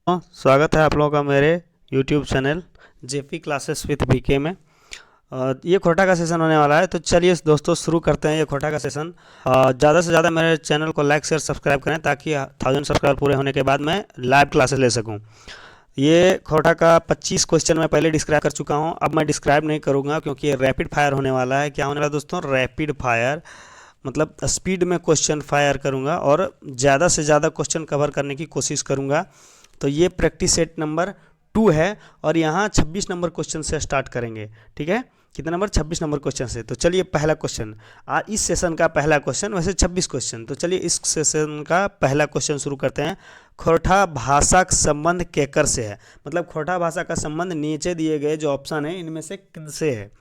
स्वागत है आप लोगों का मेरे YouTube channel JP classes with BK में। ये खोटा का सेशन होने वाला है, तो चलिए दोस्तों शुरू करते हैं ये खोटा का सेशन। ज़्यादा से ज़्यादा मेरे चैनल को लाइक शेयर सब्सक्राइब करें ताकि 1000 सब्सक्राइब पूरे होने के बाद मैं लाइव क्लासेस ले सकूं। ये खोटा का 25 क्वेश्चन मैं पहले डिस्क्राइब कर चुका हूं, अब मैं डिस्क्राइब नहीं करूंगा क्योंकि ये रैपिड फायर होने वाला है। क्या होने वाला है दोस्तों? रैपिड फायर, मतलब स्पीड में क्वेश्चन फायर करूंगा और ज़्यादा से ज़्यादा क्वेश्चन कवर करने की कोशिश करूंगा। तो ये प्रैक्टिस सेट नंबर 2 है और यहाँ 26 नंबर क्वेश्चन से स्टार्ट करेंगे। ठीक है, कितना नंबर? 26 नंबर क्वेश्चन से। तो चलिए पहला क्वेश्चन, इस सेशन का पहला क्वेश्चन, वैसे 26 क्वेश्चन, तो चलिए इस सेशन का पहला क्वेश्चन शुरू करते हैं। खोटा भाषा का संबंध केकर से है? मतलब खोटा भाषा का संबंध नीचे दिए गए जो ऑप्शन है इनमें से किनसे है?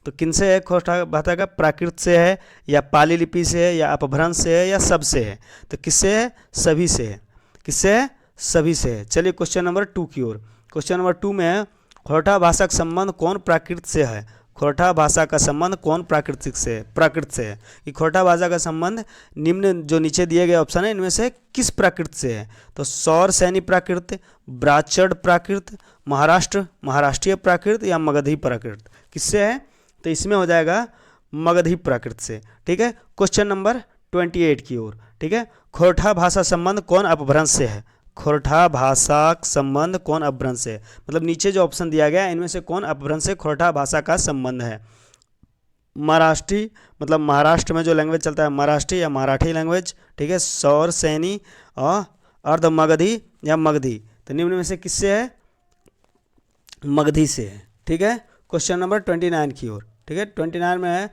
तो किनसे है खोटा भाषा का? प्राकृत से है या पाली लिपि से है या अपभ्रंश से है या सबसे है? तो किससे है? सभी से है। किससे है? सभी से है। चलिए क्वेश्चन नंबर 2 की ओर। क्वेश्चन नंबर 2 में है खोटा भाषा का संबंध कौन प्राकृत से है? खोटा भाषा का संबंध कौन प्राकृतिक से है? प्राकृत से है। कि खोटा भाषा का संबंध निम्न जो नीचे दिए गए ऑप्शन है इनमें से किस प्राकृत से है? तो सौर सैनी प्राकृत, ब्राचड़ प्राकृत, महाराष्ट्रीय प्राकृत या मगधी प्राकृत? किससे है? तो इसमें हो जाएगा मगधी प्राकृत से। ठीक है, क्वेश्चन नंबर 28 की ओर। ठीक है, खोटा भाषा संबंध कौन अपभ्रंश से है? खोटा भाषा संबंध कौन अपभ्रंश से? मतलब नीचे जो ऑप्शन दिया गया है इनमें से कौन अपभ्रंश से खोटा भाषा का संबंध है? मराठी, मतलब महाराष्ट्र में जो लैंग्वेज चलता है मराठी या मराठी लैंग्वेज। ठीक है, सौर सैनी और अर्ध मगधी या मगधी? तो निम्न में से किससे है? मगधी से है। ठीक है, क्वेश्चन नंबर 29 की ओर। ठीक है, 29 में है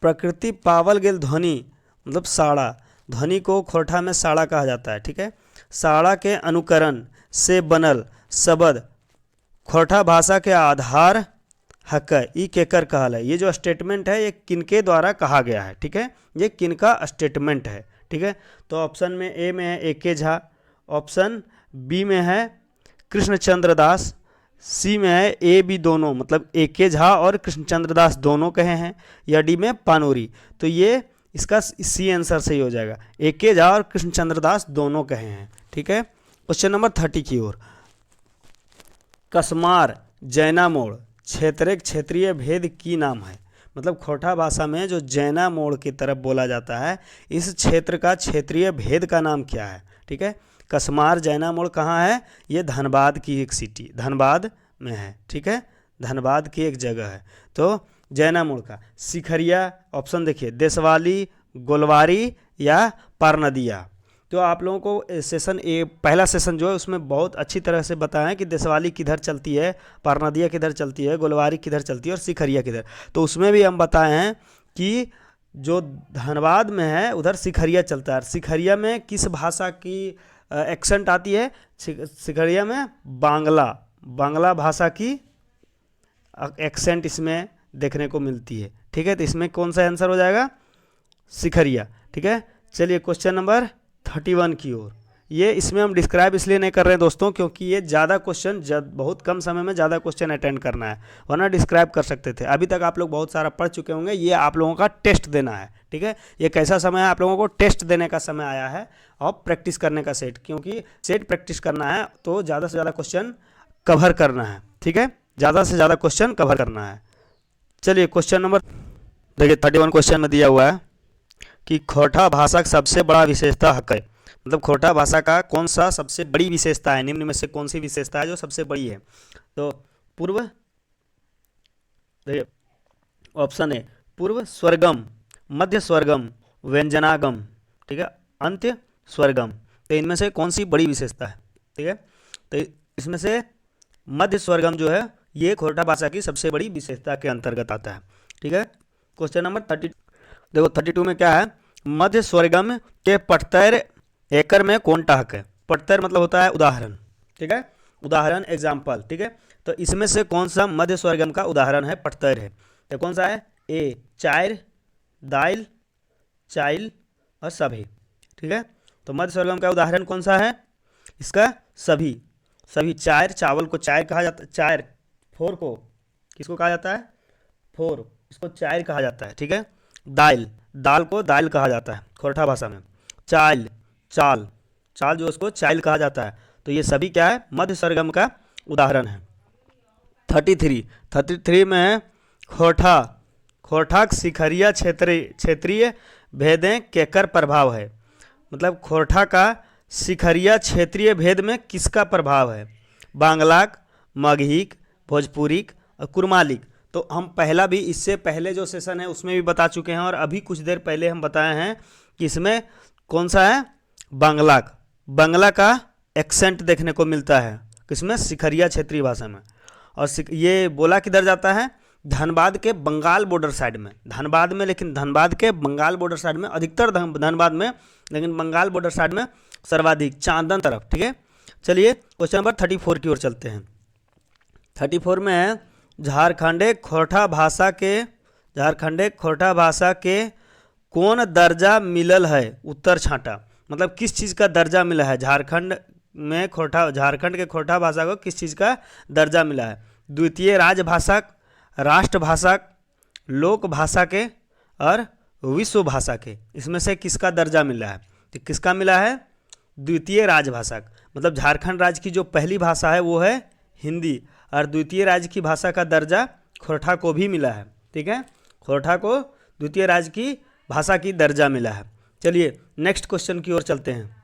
प्रकृति पावल गेल ध्वनि, मतलब साड़ा, ध्वनि को खोटा में साड़ा कहा जाता है। ठीक है, साड़ा के अनुकरण से बनल शब्द खोटा भाषा के आधार हक ई केकर कहल है? ये जो स्टेटमेंट है ये किनके द्वारा कहा गया है? ठीक है, ये किनका स्टेटमेंट है? ठीक है, तो ऑप्शन में ए में है ए के झा, ऑप्शन बी में है कृष्णचंद्र दास, सी में है ए बी दोनों, मतलब ए के झा और कृष्णचंद्र दास दोनों कहे हैं, या डी में पानोरी? तो ये इसका सी आंसर सही हो जाएगा, ए के झा और कृष्णचंद्र दास दोनों कहे हैं। ठीक है, क्वेश्चन नंबर 30 की ओर। कसमार जैना मोड़ क्षेत्रीय भेद की नाम है? मतलब खोटा भाषा में जो जैना मोड़ की तरफ बोला जाता है इस क्षेत्र का क्षेत्रीय भेद का नाम क्या है? ठीक है, कसमार जैना मोड़ कहाँ है? ये धनबाद की एक सिटी, धनबाद में है। ठीक है, धनबाद की एक जगह है। तो जैना मोड़ का सिखरिया, ऑप्शन देखिए देशवाली, गोलवारी या पारनदिया? तो आप लोगों को सेशन ए, पहला सेशन जो है उसमें बहुत अच्छी तरह से बताएं कि देशवाली किधर चलती है, पारनदिया किधर चलती है, गोलवारी किधर चलती है और सिखरिया किधर। तो उसमें भी हम बताए हैं कि जो धनबाद में है उधर सिखरिया चलता है। सिखरिया में किस भाषा की एक्सेंट आती है? सिखरिया में बांग्ला भाषा की एक्सेंट इसमें देखने को मिलती है। ठीक है, तो इसमें कौन सा आंसर हो जाएगा? सिखरिया। ठीक है, चलिए क्वेश्चन नंबर 31 की ओर। ये इसमें हम डिस्क्राइब इसलिए नहीं कर रहे हैं दोस्तों क्योंकि ये ज़्यादा क्वेश्चन बहुत कम समय में ज़्यादा क्वेश्चन अटेंड करना है, वरना डिस्क्राइब कर सकते थे। अभी तक आप लोग बहुत सारा पढ़ चुके होंगे, ये आप लोगों का टेस्ट देना है। ठीक है, ये कैसा समय है? आप लोगों को टेस्ट देने का समय आया है और प्रैक्टिस करने का सेट, क्योंकि सेट प्रैक्टिस करना है तो ज़्यादा से ज़्यादा क्वेश्चन कवर करना है। ठीक है, ज़्यादा से ज़्यादा क्वेश्चन कवर करना है। चलिए क्वेश्चन नंबर देखिए 31 क्वेश्चन में दिया हुआ है कि खोटा भाषा का सबसे बड़ा विशेषता हक है? मतलब खोटा भाषा का कौन सा सबसे बड़ी विशेषता है? निम्न में से कौन सी विशेषता है जो सबसे बड़ी है? तो पूर्व, देखिए ऑप्शन है पूर्व स्वर्गम, मध्य स्वर्गम, व्यंजनागम, ठीक है, अंत्य स्वर्गम। तो इनमें से कौन सी बड़ी विशेषता है? ठीक है, तो इसमें से मध्य स्वर्गम जो है ये खोटा भाषा की सबसे बड़ी विशेषता के अंतर्गत आता है। ठीक है, क्वेश्चन नंबर 30, देखो 32 में क्या है? मध्य स्वर्गम के पठतर एकर में कौन टाहक है? पठतर मतलब होता है उदाहरण। ठीक है, उदाहरण, एग्जाम्पल। ठीक है, तो इसमें से कौन सा मध्य स्वर्गम का उदाहरण है? पठतर है। तो कौन सा है? ए चायर, दाइल, चाइल और सभी। ठीक है, तो मध्य स्वर्गम का उदाहरण कौन सा है? इसका सभी। सभी, चायर, चावल को चायर कहा जाता है, चायर, फोर को किसको कहा जाता है? फोर, इसको चायर कहा जाता है। ठीक है, दाल, दाल को दाल कहा जाता है खोरठा भाषा में। चाल, चाल, चाल जो उसको चाइल कहा जाता है। तो ये सभी क्या है, मध्य स्वरगम का उदाहरण है। 33 में है खोरठा। खोरठा शिखरिया क्षेत्रीय भेदें केकर प्रभाव है। मतलब खोरठा का शिखरिया क्षेत्रीय भेद में किसका प्रभाव है। बांग्लाक, मगहिक, भोजपुरिक और कुरमालिक। तो हम पहला भी, इससे पहले जो सेशन है उसमें भी बता चुके हैं, और अभी कुछ देर पहले हम बताए हैं कि इसमें कौन सा है, बांग्लाक। बांग्ला का एक्सेंट देखने को मिलता है किसमें, शिखरिया क्षेत्रीय भाषा में। और ये बोला किधर जाता है, धनबाद के बंगाल बॉर्डर साइड में। धनबाद में, लेकिन धनबाद के बंगाल बॉर्डर साइड में अधिकतर, धनबाद में, लेकिन बंगाल बॉर्डर साइड में सर्वाधिक, चांदन तरफ। ठीक है, चलिए क्वेश्चन नंबर 34 की ओर चलते हैं। 34 में है झारखंडे खोरठा भाषा के कौन दर्जा मिलल है, उत्तर छांटा। मतलब किस चीज़ का दर्जा मिला है, झारखंड के खोरठा भाषा को किस चीज़ का दर्जा मिला है। द्वितीय राजभाषा, राष्ट्रभाषा, लोक भाषा के और विश्व भाषा के, इसमें से किसका दर्जा मिला है। तो किसका मिला है, द्वितीय राजभाषा। मतलब झारखंड राज्य की जो पहली भाषा है वो है हिंदी, और द्वितीय राज्य की भाषा का दर्जा खोरठा को भी मिला है। ठीक है, खोरठा को द्वितीय राज्य की भाषा की दर्जा मिला है। चलिए नेक्स्ट क्वेश्चन की ओर चलते हैं।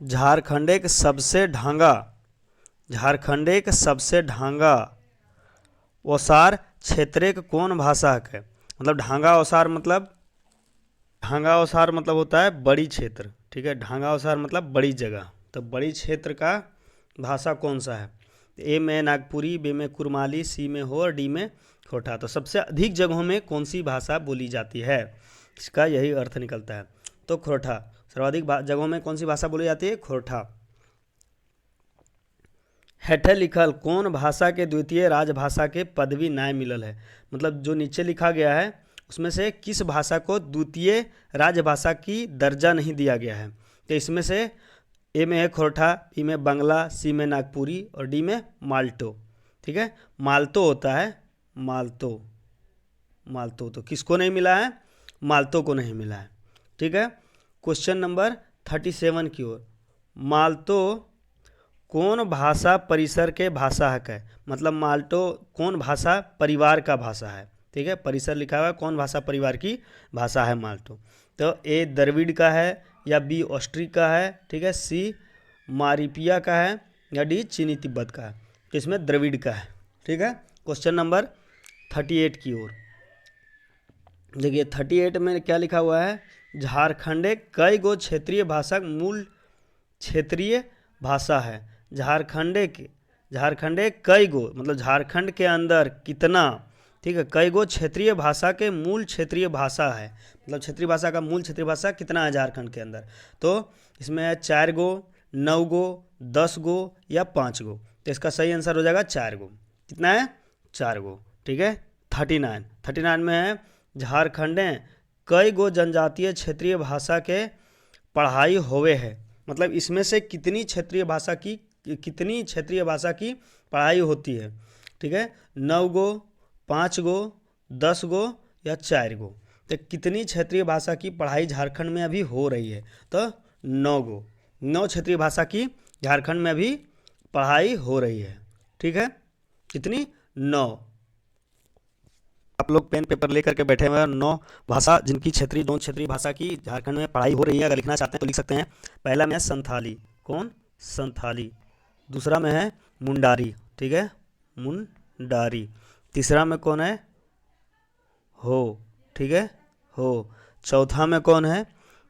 झारखंडे के सबसे ढांगा ओसार क्षेत्रे के कौन भाषा है। मतलब ढांगा ओसार मतलब होता है बड़ी क्षेत्र। ठीक है, ढांगा ओसार मतलब बड़ी जगह। तो बड़ी क्षेत्र का भाषा कौन सा है। ए में नागपुरी, बी में कुरमाली, सी में हो और डी में खोरठा। तो सबसे अधिक जगहों में कौन सी भाषा बोली जाती है, इसका यही अर्थ निकलता है। तो खोरठा, सर्वाधिक जगहों में कौन सी भाषा बोली जाती है, खोरठा। हेठे लिखल कौन भाषा के द्वितीय राजभाषा के पदवी नाय मिलल है। मतलब जो नीचे लिखा गया है उसमें से किस भाषा को द्वितीय राजभाषा की दर्जा नहीं दिया गया है। तो इसमें से ए में है खोरठा, बी में बांग्ला, सी में नागपुरी और डी में माल्टो। ठीक है, माल्तो होता है, माल्तो तो किसको नहीं मिला है, माल्तो को नहीं मिला है। ठीक है, क्वेश्चन नंबर 37 की ओर। माल्तो कौन भाषा परिसर के भाषा है। मतलब माल्टो कौन भाषा परिवार का भाषा है। ठीक है, परिसर लिखा हुआ है, कौन भाषा परिवार की भाषा है माल्टो। तो ए द्रविड़ का है, या बी ऑस्ट्रिक का है, ठीक है, सी मारिपिया का है, या डी चीनी तिब्बत का है। तो इसमें द्रविड़ का है। ठीक है, क्वेश्चन नंबर 38 की ओर देखिए। 38 में क्या लिखा हुआ है, झारखंडे कई गो क्षेत्रीय भाषा मूल क्षेत्रीय भाषा है। झारखंडे कई गो, मतलब झारखंड के अंदर कितना, ठीक है, कई गो क्षेत्रीय भाषा के मूल क्षेत्रीय भाषा है। मतलब क्षेत्रीय भाषा का मूल क्षेत्रीय भाषा कितना है झारखंड के अंदर। तो इसमें है 4 गो, 9 गो, 10 गो या 5 गो। तो इसका सही आंसर हो जाएगा 4 गो। कितना है, 4 गो। ठीक है, 39 में है झारखंडे कई गो जनजातीय क्षेत्रीय भाषा के पढ़ाई होवे है। मतलब इसमें से कितनी क्षेत्रीय भाषा की पढ़ाई होती है। ठीक है, 9 गो, 5 गो, 10 गो या 4 गो। तो कितनी क्षेत्रीय भाषा की पढ़ाई झारखंड में अभी हो रही है, तो 9 गो। 9 क्षेत्रीय भाषा की झारखंड में अभी पढ़ाई हो रही है। ठीक है, कितनी, 9। आप लोग पेन पेपर लेकर के बैठे हुए हैं। 9 भाषा जिनकी नौ क्षेत्रीय भाषा की झारखंड में पढ़ाई हो रही है। अगर लिखना चाहते हैं तो लिख सकते हैं। पहला में है संथाली, कौन, संथाली। दूसरा में है मुंडारी, ठीक है, मुंडारी। तीसरा में कौन है, हो, ठीक है, हो। चौथा में कौन है,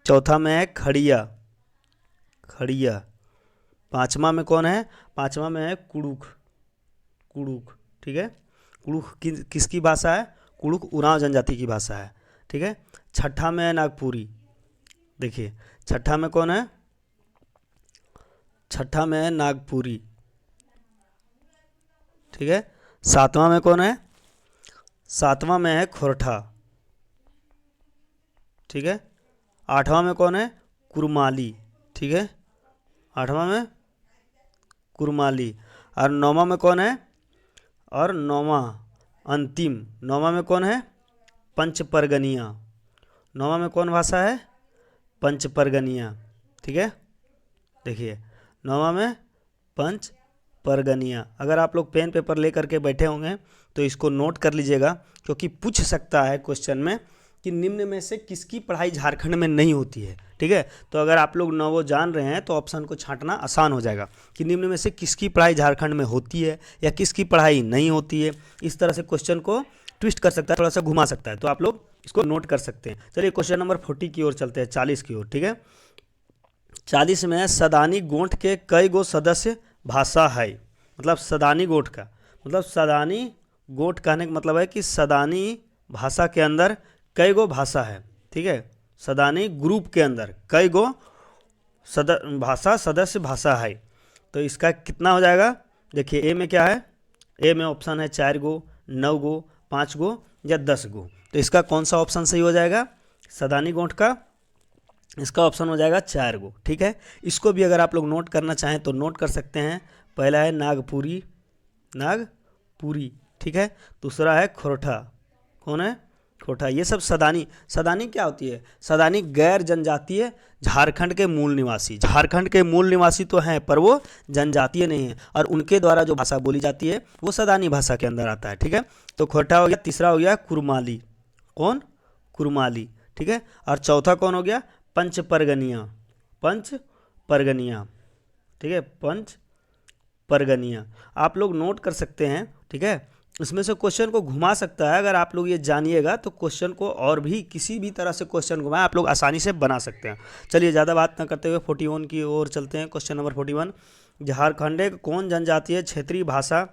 चौथा में है खड़िया। पांचवा में कौन है, पांचवा में है कुड़ुक। ठीक है, कुड़ुक किसकी भाषा है, कुड़ुक उरांव जनजाति की भाषा है। ठीक है, छठा में है नागपुरी। देखिए छठा में कौन है, छठा में है नागपुरी। ठीक है, सातवां में कौन है, सातवां में है खोरठा। ठीक है, आठवां में कौन है, कुरमाली। ठीक है, आठवां में कुरमाली। और नौवां में कौन है, और नौवां में कौन है, पंचपरगनिया। नौवां में कौन भाषा है, पंचपरगनिया, ठीक है। देखिए 9वां में पंचपरगनिया। अगर आप लोग पेन पेपर ले करके बैठे होंगे तो इसको नोट कर लीजिएगा, क्योंकि पूछ सकता है क्वेश्चन में कि निम्न में से किसकी पढ़ाई झारखंड में नहीं होती है, ठीक है। तो अगर आप लोग वो जान रहे हैं तो ऑप्शन को छांटना आसान हो जाएगा कि निम्न में से किसकी पढ़ाई झारखंड में होती है या किसकी पढ़ाई नहीं होती है। इस तरह से क्वेश्चन को ट्विस्ट कर सकता है, थोड़ा सा घुमा सकता है, तो आप लोग इसको नोट कर सकते हैं। चलिए क्वेश्चन नंबर 40 की ओर चलते हैं, 40 की ओर, ठीक है। 40 में सदानी गोठ के कई गो सदस्य भाषा है। मतलब सदानी गोठ का मतलब सदानी गोठ कहने का मतलब है कि सदानी भाषा के अंदर कई गो भाषा है, ठीक है। सदानी ग्रुप के अंदर कई गो सदस्य भाषा है। तो इसका कितना हो जाएगा? देखिए ए में क्या है, ए में ऑप्शन है 4 गो, 9 गो, 5 गो या 10 गो। तो इसका कौन सा ऑप्शन सही हो जाएगा? सदानी गोठ का इसका ऑप्शन हो जाएगा 4 गो, ठीक है। इसको भी अगर आप लोग नोट करना चाहें तो नोट कर सकते हैं। पहला है नागपुरी, ठीक है। दूसरा है खोरठा, कौन है? खोरठा। ये सब सदानी क्या होती है? सदानी गैर जनजातीय झारखंड के मूल निवासी तो हैं, पर वो जनजातीय नहीं है, और उनके द्वारा जो भाषा बोली जाती है वो सदानी भाषा के अंदर आता है, ठीक है। तो खोरठा हो गया। तीसरा हो गया कुरमाली, कौन? कुरमाली, ठीक है। और चौथा कौन हो गया? पंचपरगनिया, ठीक है, पंचपरगनिया। आप लोग नोट कर सकते हैं, ठीक है। इसमें से क्वेश्चन को घुमा सकता है। अगर आप लोग ये जानिएगा तो क्वेश्चन को और भी किसी भी तरह से क्वेश्चन घुमाएं, आप लोग आसानी से बना सकते हैं। चलिए ज़्यादा बात न करते हुए 41 की ओर चलते हैं। क्वेश्चन नंबर 41, झारखंडे कौन जनजातीय क्षेत्रीय भाषा।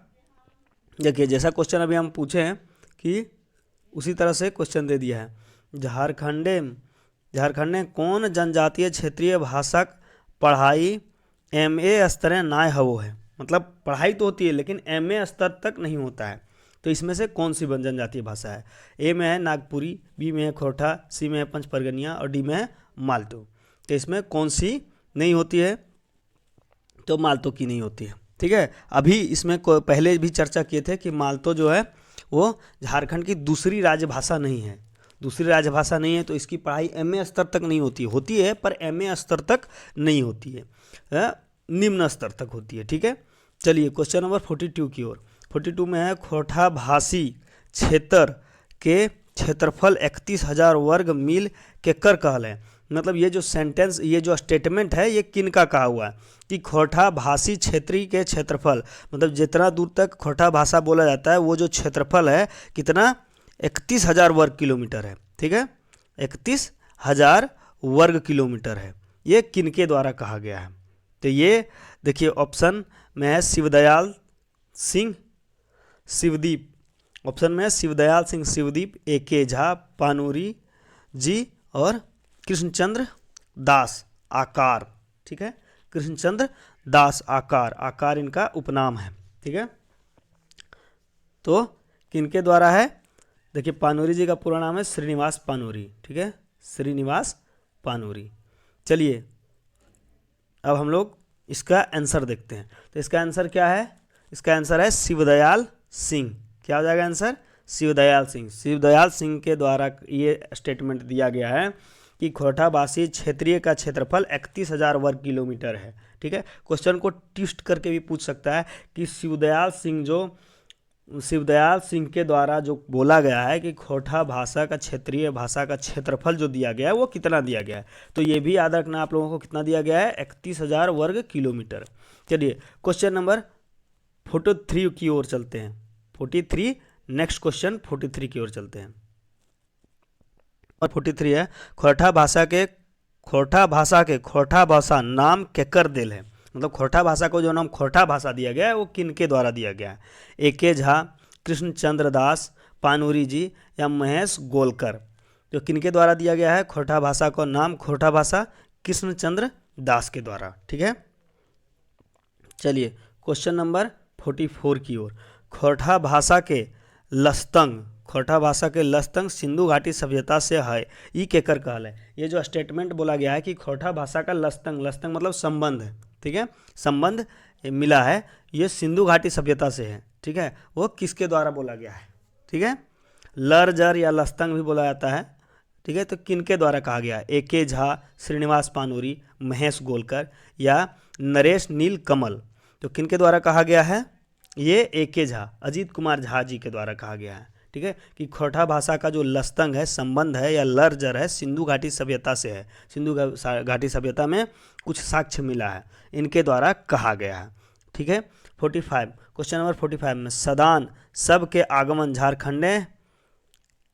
देखिए जैसा क्वेश्चन अभी हम पूछे हैं कि उसी तरह से क्वेश्चन दे दिया है। झारखंड में कौन जनजातीय क्षेत्रीय भाषा पढ़ाई MA स्तर ना हो है। मतलब पढ़ाई तो होती है लेकिन MA स्तर तक नहीं होता है। तो इसमें से कौन सी जनजातीय भाषा है? ए में है नागपुरी, बी में है खोरठा, सी में है पंचपरगनिया और डी में है मालतो। तो इसमें कौन सी नहीं होती है? तो मालतो की नहीं होती है, ठीक है। अभी इसमें पहले भी चर्चा किए थे कि मालतो जो है वो झारखंड की दूसरी राजभाषा नहीं है, तो इसकी पढ़ाई MA स्तर तक नहीं होती है पर MA स्तर तक नहीं होती है, निम्न स्तर तक होती है, ठीक है। चलिए क्वेश्चन नंबर 42 की ओर। 42 में है खोरठा भाषी क्षेत्र के क्षेत्रफल 31,000 वर्ग मील के कर कहल है। मतलब ये जो सेंटेंस, ये जो स्टेटमेंट है ये किन का कहा हुआ है कि खोरठा भाषी क्षेत्रीय के क्षेत्रफल, मतलब जितना दूर तक खोरठा भाषा बोला जाता है वो जो क्षेत्रफल है कितना? 31,000 वर्ग किलोमीटर है, ठीक है। 31,000 वर्ग किलोमीटर है। ये किनके द्वारा कहा गया है? तो ये देखिए ऑप्शन में है शिवदयाल सिंह शिवदीप, ऑप्शन में है शिवदयाल सिंह शिवदीप, AK झा, पानूरी जी और कृष्णचंद्र दास आकार, ठीक है। कृष्णचंद्र दास आकार इनका उपनाम है, ठीक है। तो किनके द्वारा है? देखिए पानूरी जी का पूरा नाम है श्रीनिवास पानूरी, ठीक है, श्रीनिवास पानूरी। चलिए अब हम लोग इसका आंसर देखते हैं। तो इसका आंसर क्या है? इसका आंसर है शिवदयाल सिंह। क्या हो जाएगा आंसर? शिवदयाल सिंह के द्वारा ये स्टेटमेंट दिया गया है कि खोरठा भाषी क्षेत्रीय का क्षेत्रफल 31,000 वर्ग किलोमीटर है, ठीक है। क्वेश्चन को ट्विस्ट करके भी पूछ सकता है कि शिवदयाल सिंह के द्वारा जो बोला गया है कि खोरठा भाषा का क्षेत्रीय भाषा का क्षेत्रफल जो दिया गया है वो कितना दिया गया है। तो ये भी याद रखना आप लोगों को, कितना दिया गया है? 31,000 वर्ग किलोमीटर। चलिए क्वेश्चन नंबर 43 की ओर चलते हैं। 43 नेक्स्ट क्वेश्चन 43 की ओर चलते हैं। और 43 है खोरठा भाषा नाम केकर देल है। मतलब खोरठा भाषा को जो नाम खोरठा भाषा दिया गया है वो किनके द्वारा दिया गया है? AK झा, कृष्णचंद्र दास, पानूरी जी या महेश गोलकर। तो किनके द्वारा दिया गया है खोरठा भाषा को नाम? खोरठा भाषा कृष्णचंद्र दास के द्वारा, ठीक है। चलिए क्वेश्चन नंबर 44 की ओर। खोरठा भाषा के लस्तंग सिंधु घाटी सभ्यता से है, ई केकर कहल है। ये जो स्टेटमेंट बोला गया है कि खोरठा भाषा का लस्तंग मतलब संबंध है, ठीक है, संबंध मिला है, ये सिंधु घाटी सभ्यता से है, ठीक है। वो किसके द्वारा बोला गया है? ठीक है, लर जर या लस्तंग भी बोला जाता है, ठीक है, तो किनके द्वारा कहा गया? A.K. झा, श्रीनिवास पानूरी, महेश गोलकर या नरेश नील कमल। तो किनके द्वारा कहा गया है? ये A.K. झा, अजीत कुमार झा जी के द्वारा कहा गया है। ठीक है, कि खोरठा भाषा का जो लस्तंग है, संबंध है या लर्जर है, सिंधु घाटी सभ्यता से है। सिंधु घाटी सभ्यता में कुछ साक्ष्य मिला है, इनके द्वारा कहा गया है। ठीक है, 45 क्वेश्चन नंबर 45 में सदान सब के आगमन झारखंड में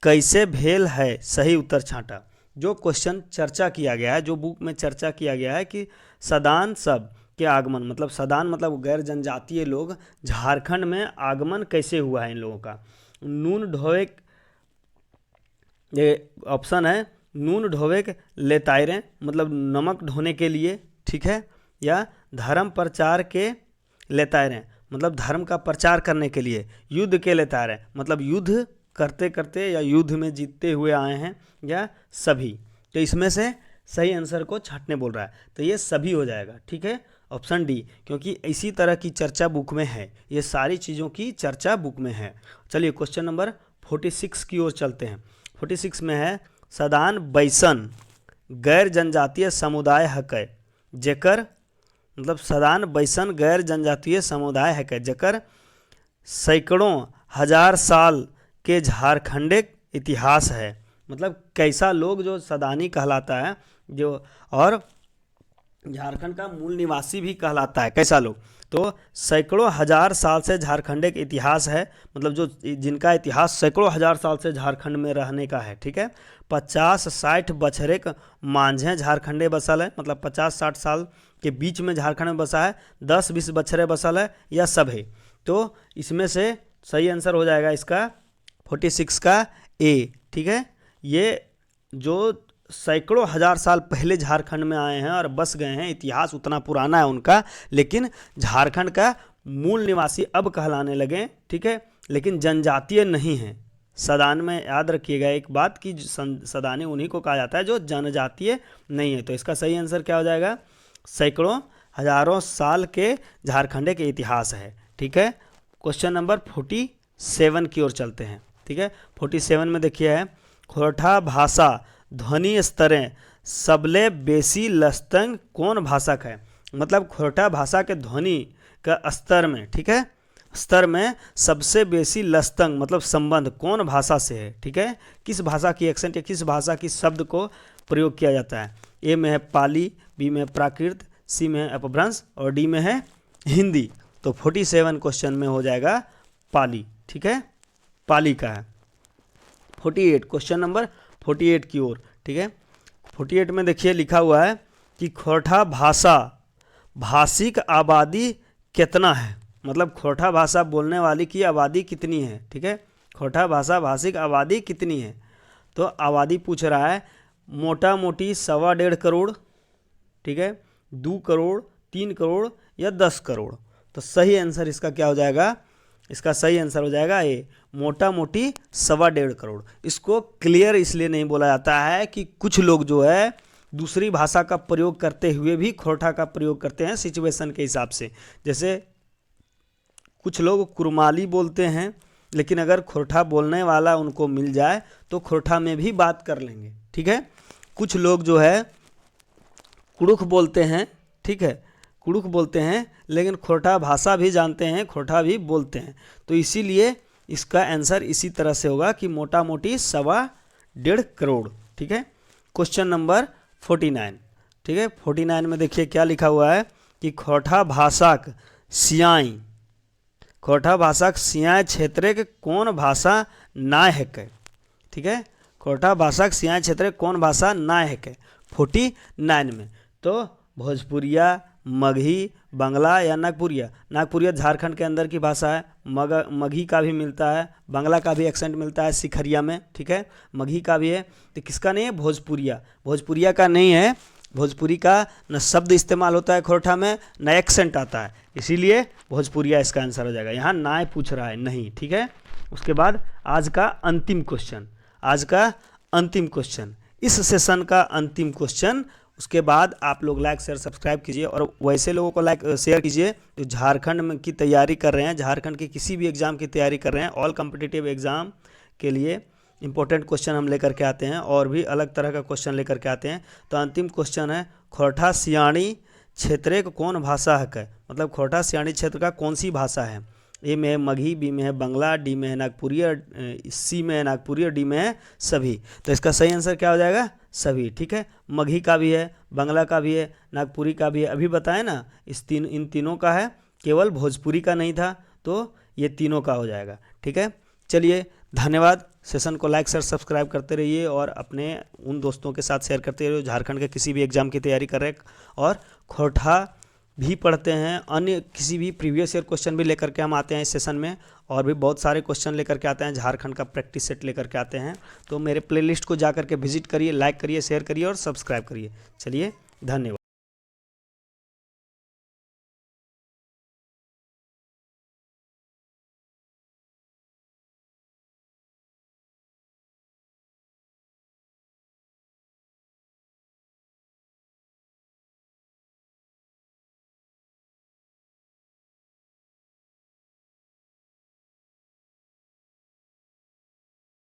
कैसे भेल है, सही उत्तर छांटा। जो क्वेश्चन चर्चा किया गया है, जो बुक में चर्चा किया गया है कि सदान सब के आगमन, मतलब सदान मतलब गैर जनजातीय लोग झारखंड में आगमन कैसे हुआ है इन लोगों का। नून ढोवे, ये ऑप्शन है नून ढोवे ले तायरे, मतलब नमक ढोने के लिए। ठीक है, या धर्म प्रचार के ले तायरे, मतलब धर्म का प्रचार करने के लिए। युद्ध के ले तायरे, मतलब युद्ध करते करते या युद्ध में जीतते हुए आए हैं, या सभी। तो इसमें से सही आंसर को छांटने बोल रहा है, तो ये सभी हो जाएगा। ठीक है, ऑप्शन डी, क्योंकि इसी तरह की चर्चा बुक में है, ये सारी चीज़ों की चर्चा बुक में है। चलिए क्वेश्चन नंबर 46 की ओर चलते हैं। 46 में है सदान बैसन गैर जनजातीय समुदाय हकै, जेकर, मतलब सदान बैसन गैर जनजातीय समुदाय हकै जेकर सैकड़ों हजार साल के झारखंडिक इतिहास है। मतलब कैसा लोग जो सदानी कहलाता है, जो और झारखंड का मूल निवासी भी कहलाता है, कैसा लोग, तो सैकड़ों हजार साल से झारखंड के इतिहास है, मतलब जो जिनका इतिहास सैकड़ों हजार साल से झारखंड में रहने का है। ठीक है, 50-60 बछरे का मांझे झारखंडे बसल है, मतलब 50-60 साल के बीच में झारखंड में बसा है, 10-20 बछरे बसल है, या सब है। तो इसमें से सही आंसर हो जाएगा इसका 46 का ए। ठीक है, ये जो सैकड़ों हजार साल पहले झारखंड में आए हैं और बस गए हैं, इतिहास उतना पुराना है उनका, लेकिन झारखंड का मूल निवासी अब कहलाने लगे। ठीक है, लेकिन जनजातीय नहीं है। सदान में याद रखिएगा एक बात कि सदानी उन्हीं को कहा जाता है जो जनजातीय नहीं है। तो इसका सही आंसर क्या हो जाएगा? सैकड़ों हजारों साल के झारखंड के इतिहास है। ठीक है, क्वेश्चन नंबर 47 की ओर चलते हैं। ठीक है, 47 में देखिए है खोरठा भाषा ध्वनि स्तरें सबले बेसी लस्तंग कौन भाषा है। मतलब खोरठा भाषा के ध्वनि का स्तर में, ठीक है, स्तर में सबसे बेसी लस्तंग मतलब संबंध कौन भाषा से है। ठीक है, किस भाषा की एक्सेंट या किस भाषा की शब्द को प्रयोग किया जाता है। ए में है पाली, बी में है प्राकृत, सी में है अपभ्रंश और डी में है हिंदी। तो 47 क्वेश्चन में हो जाएगा पाली। ठीक है, पाली का है। 48 क्वेश्चन नंबर 48 की ओर। ठीक है, 48 में देखिए लिखा हुआ है कि खोरठा भाषा भाषिक आबादी कितना है। मतलब खोरठा भाषा बोलने वाली की आबादी कितनी है। ठीक है, खोरठा भाषा भाषिक आबादी कितनी है। तो आबादी पूछ रहा है मोटा मोटी 1.25 करोड़, ठीक है, 2 करोड़, 3 करोड़ या 10 करोड़। तो सही आंसर इसका क्या हो जाएगा? इसका सही आंसर हो जाएगा ए, मोटा मोटी 1.25 करोड़। इसको क्लियर इसलिए नहीं बोला जाता है कि कुछ लोग जो है दूसरी भाषा का प्रयोग करते हुए भी खोरठा का प्रयोग करते हैं सिचुएशन के हिसाब से। जैसे कुछ लोग कुरमाली बोलते हैं, लेकिन अगर खोरठा बोलने वाला उनको मिल जाए तो खोरठा में भी बात कर लेंगे। ठीक है, कुछ लोग जो है कुड़ुख बोलते हैं, ठीक है, कुड़ुख बोलते हैं, लेकिन खोरठा भाषा भी जानते हैं, खोरठा भी बोलते हैं। तो इसीलिए इसका आंसर इसी तरह से होगा कि मोटा मोटी 1.25 करोड़। ठीक है, क्वेश्चन नंबर 49। ठीक है, 49 में देखिए क्या लिखा हुआ है कि खोरठा भाषाक सियाई, खोरठा भाषाक सियाई क्षेत्र के कौन भाषा ना है के। ठीक है, खोरठा भाषाक सियाई क्षेत्र कौन भाषा ना है के 49 में। तो भोजपुरिया, मगही, बंगला या नागपुरिया। नागपुरिया झारखंड के अंदर की भाषा है। मगही का भी मिलता है, बंगला का भी एक्सेंट मिलता है सिखरिया में। ठीक है, मगही का भी है। तो किसका नहीं है? भोजपुरिया। भोजपुरिया का नहीं है। भोजपुरी का न शब्द इस्तेमाल होता है खोरठा में, न एक्सेंट आता है, इसीलिए भोजपुरिया इसका आंसर हो जाएगा। यहाँ ना पूछ रहा है, नहीं। ठीक है, उसके बाद आज का अंतिम क्वेश्चन, आज का अंतिम क्वेश्चन, इस सेशन का अंतिम क्वेश्चन। उसके बाद आप लोग लाइक शेयर सब्सक्राइब कीजिए और वैसे लोगों को लाइक शेयर कीजिए जो झारखंड में की तैयारी कर रहे हैं, झारखंड के किसी भी एग्ज़ाम की तैयारी कर रहे हैं, ऑल कॉम्पिटिटिव एग्ज़ाम के लिए इंपॉर्टेंट क्वेश्चन हम लेकर के आते हैं और भी अलग तरह का क्वेश्चन लेकर के आते हैं। तो अंतिम क्वेश्चन है खोरठा सियाणी क्षेत्र कौन भाषा है, मतलब खोरठा सियाणी क्षेत्र का कौन सी भाषा है। ए में है मगही, बी में है बंगला, डी में है नागपुरी, सी में है नागपुरी और डी में है सभी। तो इसका सही आंसर क्या हो जाएगा, सभी। ठीक है, मगही का भी है, बंगला का भी है, नागपुरी का भी है, अभी बताए ना इन तीनों का है, केवल भोजपुरी का नहीं था, तो ये तीनों का हो जाएगा। ठीक है, चलिए धन्यवाद। सेशन को लाइक शेयर सब्सक्राइब करते रहिए और अपने उन दोस्तों के साथ शेयर करते रहिए झारखंड के किसी भी एग्जाम की तैयारी कर रहे हैं और खोरठा भी पढ़ते हैं। अन्य किसी भी प्रीवियस ईयर क्वेश्चन भी लेकर के हम आते हैं इस सेशन में, और भी बहुत सारे क्वेश्चन लेकर के आते हैं, झारखंड का प्रैक्टिस सेट लेकर के आते हैं। तो मेरे प्लेलिस्ट को जा करके विजिट करिए, लाइक करिए, शेयर करिए और सब्सक्राइब करिए। चलिए धन्यवाद।